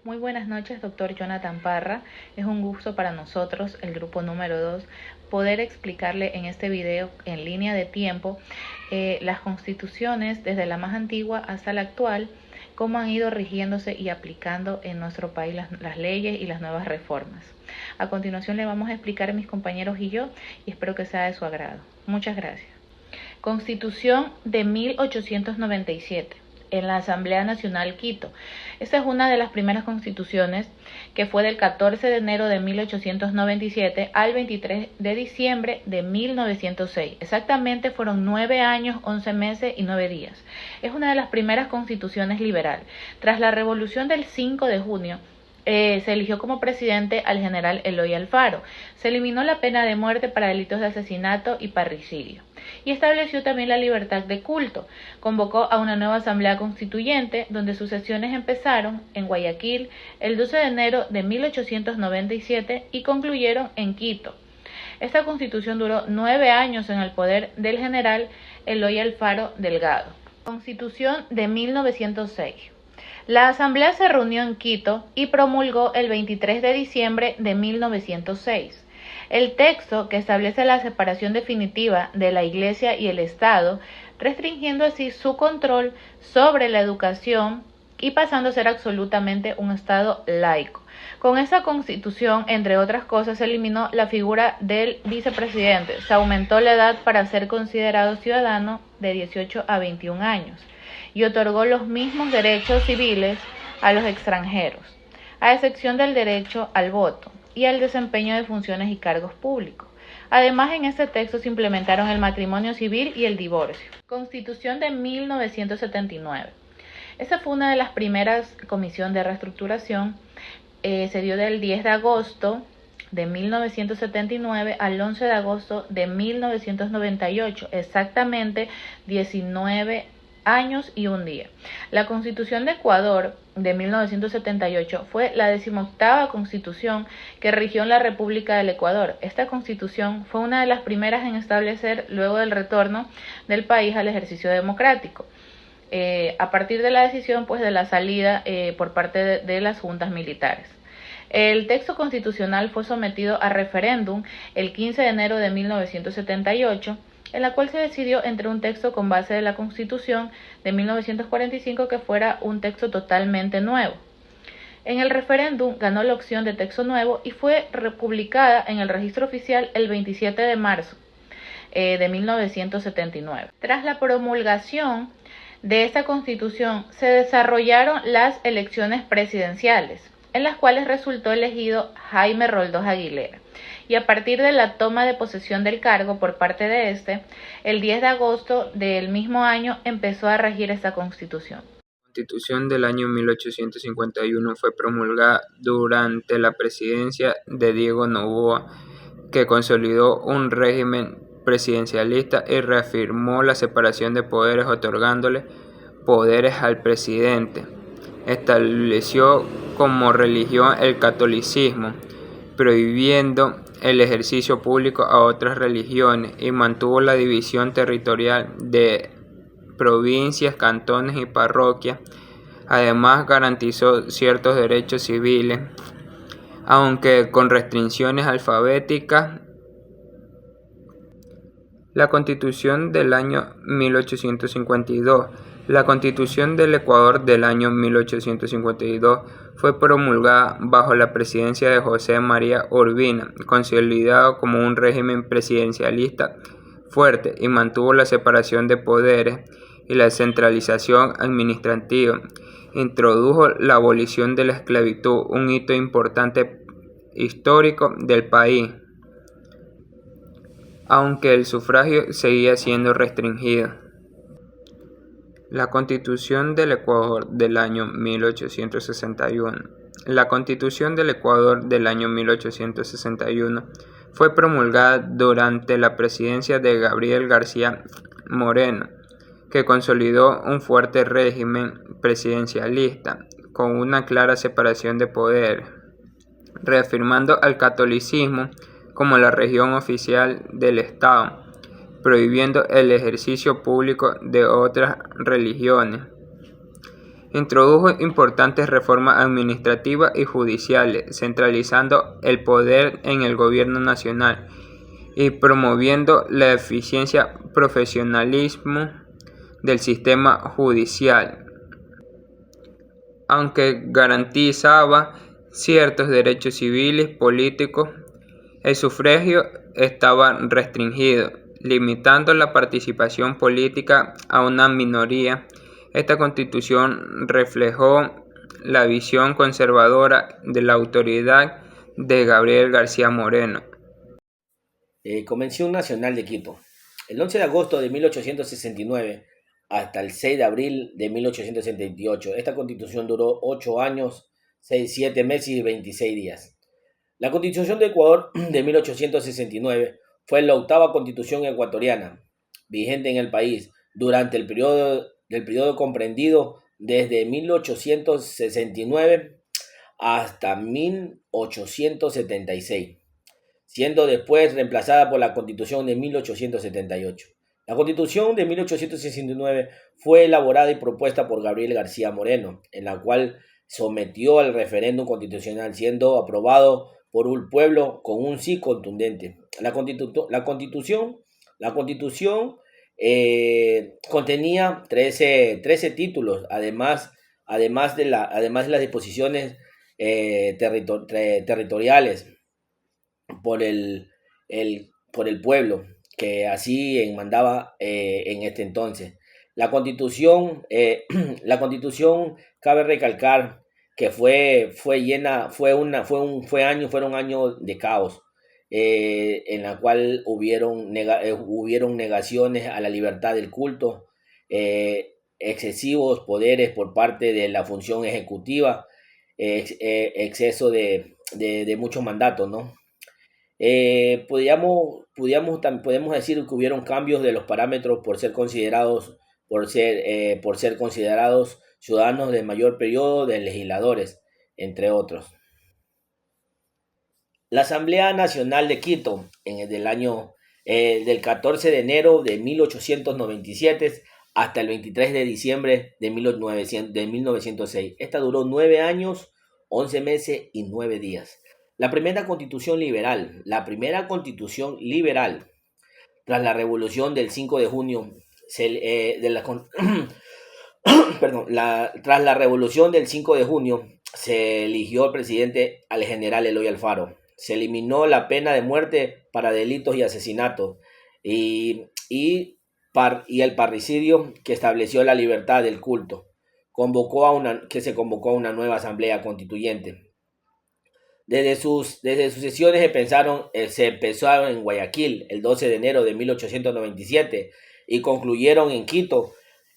Muy buenas noches, doctor Jonathan Parra. Es un gusto para nosotros, el grupo número 2, poder explicarle en este video en línea de tiempo las constituciones desde la más antigua hasta la actual, cómo han ido rigiéndose y aplicando en nuestro país las leyes y las nuevas reformas. A continuación le vamos a explicar a mis compañeros y yo y espero que sea de su agrado. Muchas gracias. Constitución de 1897 en la Asamblea Nacional Quito. Esta es una de las primeras constituciones que fue del 14 de enero de 1897 al 23 de diciembre de 1906. Exactamente fueron 9 años, 11 meses y 9 días. Es una de las primeras constituciones liberal. Tras la revolución del 5 de junio, se eligió como presidente al general Eloy Alfaro. Se eliminó la pena de muerte para delitos de asesinato y parricidio. Y estableció también la libertad de culto. Convocó a una nueva asamblea constituyente, donde sus sesiones empezaron en Guayaquil el 12 de enero de 1897 y concluyeron en Quito. Esta constitución duró 9 años en el poder del general Eloy Alfaro Delgado. Constitución de 1906. La asamblea se reunió en Quito y promulgó el 23 de diciembre de 1906. El texto, que establece la separación definitiva de la Iglesia y el Estado, restringiendo así su control sobre la educación y pasando a ser absolutamente un Estado laico. Con esta constitución, entre otras cosas, se eliminó la figura del vicepresidente, se aumentó la edad para ser considerado ciudadano de 18 a 21 años y otorgó los mismos derechos civiles a los extranjeros, a excepción del derecho al voto y al desempeño de funciones y cargos públicos. Además, en este texto se implementaron el matrimonio civil y el divorcio. Constitución de 1979. Esa fue una de las primeras comisiones de reestructuración. Se dio del 10 de agosto de 1979 al 11 de agosto de 1998, exactamente 19 años y un día. La Constitución de Ecuador de 1978 fue la 18ª constitución que rigió en la República del Ecuador. Esta constitución fue una de las primeras en establecer luego del retorno del país al ejercicio democrático. A partir de la decisión de la salida por parte de las juntas militares. El texto constitucional fue sometido a referéndum el 15 de enero de 1978, en la cual se decidió entre un texto con base de la Constitución de 1945 que fuera un texto totalmente nuevo. En el referéndum ganó la opción de texto nuevo y fue republicada en el registro oficial el 27 de marzo de 1979. Tras la promulgación de esta Constitución se desarrollaron las elecciones presidenciales, en las cuales resultó elegido Jaime Roldós Aguilera. Y a partir de la toma de posesión del cargo por parte de este, el 10 de agosto del mismo año empezó a regir esta Constitución. La Constitución del año 1851 fue promulgada durante la presidencia de Diego Noboa, que consolidó un régimen presidencialista y reafirmó la separación de poderes, otorgándole poderes al presidente. Estableció como religión el catolicismo, prohibiendo el ejercicio público a otras religiones, y mantuvo la división territorial de provincias, cantones y parroquias. Además, garantizó ciertos derechos civiles, aunque con restricciones alfabéticas. La Constitución del año 1852. La Constitución del Ecuador del año 1852 fue promulgada bajo la presidencia de José María Urbina, consolidado como un régimen presidencialista fuerte, y mantuvo la separación de poderes y la centralización administrativa. Introdujo la abolición de la esclavitud, un hito importante histórico del país, aunque el sufragio seguía siendo restringido. La Constitución del Ecuador del año 1861. La Constitución del Ecuador del año 1861 fue promulgada durante la presidencia de Gabriel García Moreno, que consolidó un fuerte régimen presidencialista con una clara separación de poderes, reafirmando al catolicismo como la religión oficial del Estado, prohibiendo el ejercicio público de otras religiones. Introdujo importantes reformas administrativas y judiciales, centralizando el poder en el gobierno nacional y promoviendo la eficiencia y profesionalismo del sistema judicial, aunque garantizaba ciertos derechos civiles, políticos. El sufragio estaba restringido, limitando la participación política a una minoría. Esta constitución reflejó la visión conservadora de la autoridad de Gabriel García Moreno. Convención Nacional de Quito. El 11 de agosto de 1869 hasta el 6 de abril de 1878. Esta constitución duró 8 años, 7 meses y 26 días. La Constitución de Ecuador de 1869 fue la octava constitución ecuatoriana vigente en el país durante el periodo comprendido desde 1869 hasta 1876, siendo después reemplazada por la Constitución de 1878. La Constitución de 1869 fue elaborada y propuesta por Gabriel García Moreno, en la cual sometió al referéndum constitucional, siendo aprobado por un pueblo con un sí contundente. La Constitución contenía 13 títulos, además de las disposiciones territoriales por el pueblo, que así mandaba en este entonces. La Constitución cabe recalcar que fueron años de caos, en la cual hubieron negaciones a la libertad del culto, excesivos poderes por parte de la función ejecutiva, exceso de muchos mandatos, ¿no? Podemos decir que hubieron cambios de los parámetros por ser considerados ciudadanos de mayor periodo de legisladores, entre otros. La Asamblea Nacional de Quito, del 14 de enero de 1897 hasta el 23 de diciembre de 1906. Esta duró 9 años, 11 meses y 9 días. La primera constitución liberal, tras la revolución del 5 de junio, tras la revolución del 5 de junio, se eligió el presidente al general Eloy Alfaro. Se eliminó la pena de muerte para delitos y asesinatos y el parricidio, que estableció la libertad del culto. Se convocó a una nueva asamblea constituyente. Desde sus sesiones se empezaron en Guayaquil el 12 de enero de 1897 y concluyeron en Quito.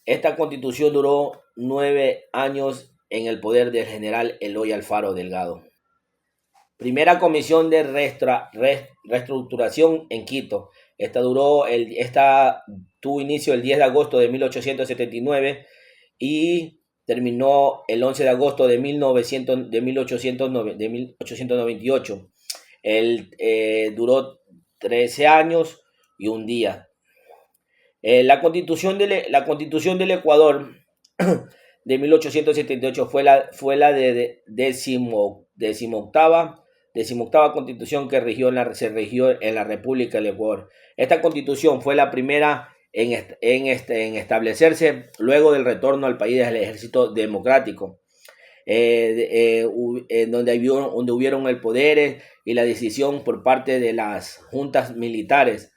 Esta constitución duró 9 años en el poder del general Eloy Alfaro Delgado. Primera comisión de reestructuración en Quito. Esta tuvo inicio el 10 de agosto de 1879 y terminó el 11 de agosto de 1898. Duró 13 años y un día. La Constitución del Ecuador de 1878 fue la de decimoctava Constitución que se rigió en la República del Ecuador. Esta Constitución fue la primera en establecerse luego del retorno al país del Ejército Democrático, donde hubieron el poder y la decisión por parte de las juntas militares.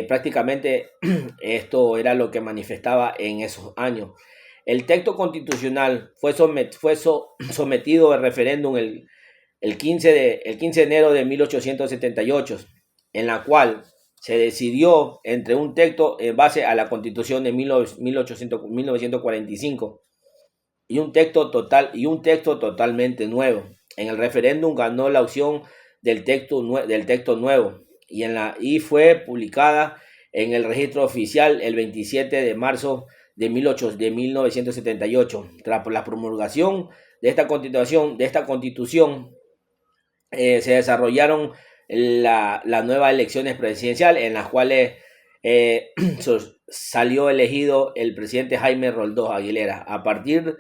Prácticamente esto era lo que manifestaba en esos años. El texto constitucional fue sometido a referéndum el 15 de enero de 1878, en la cual se decidió entre un texto en base a la Constitución de 1945 y un texto totalmente nuevo. En el referéndum ganó la opción del texto nuevo y fue publicada en el registro oficial el 27 de marzo de 1978. Tras la promulgación de esta constitución, se desarrollaron las nuevas elecciones presidenciales, en las cuales salió elegido el presidente Jaime Roldós Aguilera. A partir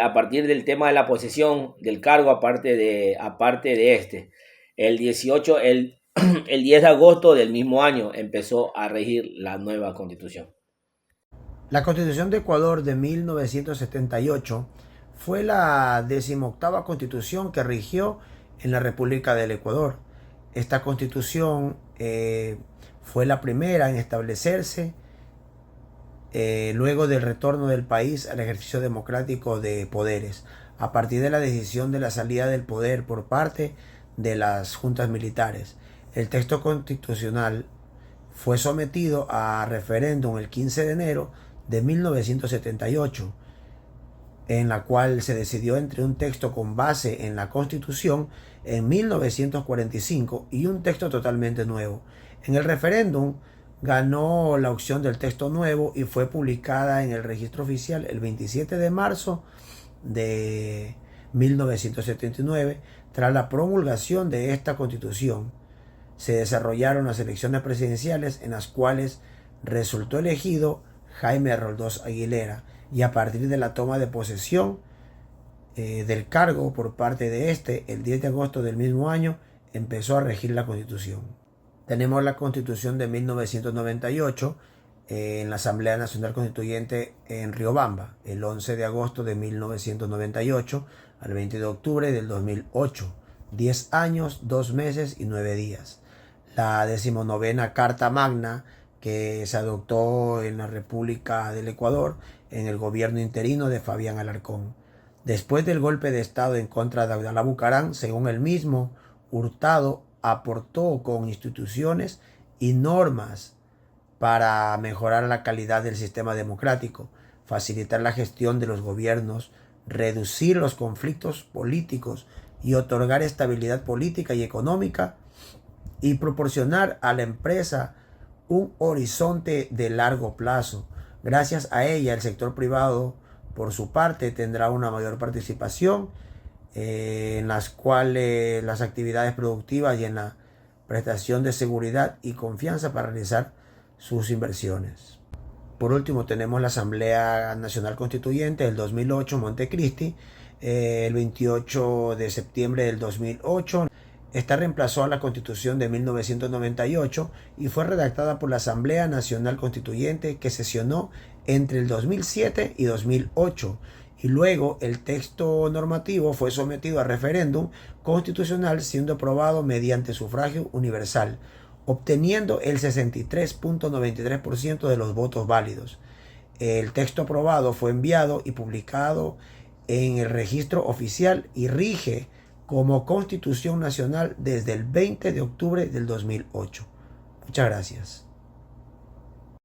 a partir del tema de la posesión del cargo, aparte de este. El 18, el 10 de agosto del mismo año empezó a regir la nueva constitución. La Constitución de Ecuador de 1978 fue la 18ª constitución que rigió en la República del Ecuador. Esta constitución fue la primera en establecerse luego del retorno del país al ejercicio democrático de poderes, a partir de la decisión de la salida del poder por parte de las juntas militares. El texto constitucional fue sometido a referéndum el 15 de enero de 1978, en la cual se decidió entre un texto con base en la Constitución en 1945 y un texto totalmente nuevo. En el referéndum ganó la opción del texto nuevo y fue publicada en el registro oficial el 27 de marzo de 1979. Tras la promulgación de esta Constitución, se desarrollaron las elecciones presidenciales en las cuales resultó elegido Jaime Roldós Aguilera, y a partir de la toma de posesión del cargo por parte de el 10 de agosto del mismo año, empezó a regir la Constitución. Tenemos la Constitución de 1998 en la Asamblea Nacional Constituyente en Riobamba, el 11 de agosto de 1998 al 20 de octubre del 2008, 10 años, 2 meses y 9 días. La 19ª Carta Magna, que se adoptó en la República del Ecuador en el gobierno interino de Fabián Alarcón. Después del golpe de Estado en contra de Abdalá Bucaram, según el mismo, Hurtado aportó con instituciones y normas para mejorar la calidad del sistema democrático, facilitar la gestión de los gobiernos, reducir los conflictos políticos y otorgar estabilidad política y económica, y proporcionar a la empresa un horizonte de largo plazo. Gracias a ella, el sector privado, por su parte, tendrá una mayor participación en las cuales las actividades productivas y en la prestación de seguridad y confianza para realizar sus inversiones. Por último, tenemos la Asamblea Nacional Constituyente del 2008, Montecristi, el 28 de septiembre del 2008. Esta reemplazó a la Constitución de 1998 y fue redactada por la Asamblea Nacional Constituyente, que sesionó entre el 2007 y 2008, y luego el texto normativo fue sometido a referéndum constitucional, siendo aprobado mediante sufragio universal, obteniendo el 63.93% de los votos válidos. El texto aprobado fue enviado y publicado en el registro oficial y rige como Constitución Nacional desde el 20 de octubre del 2008. Muchas gracias.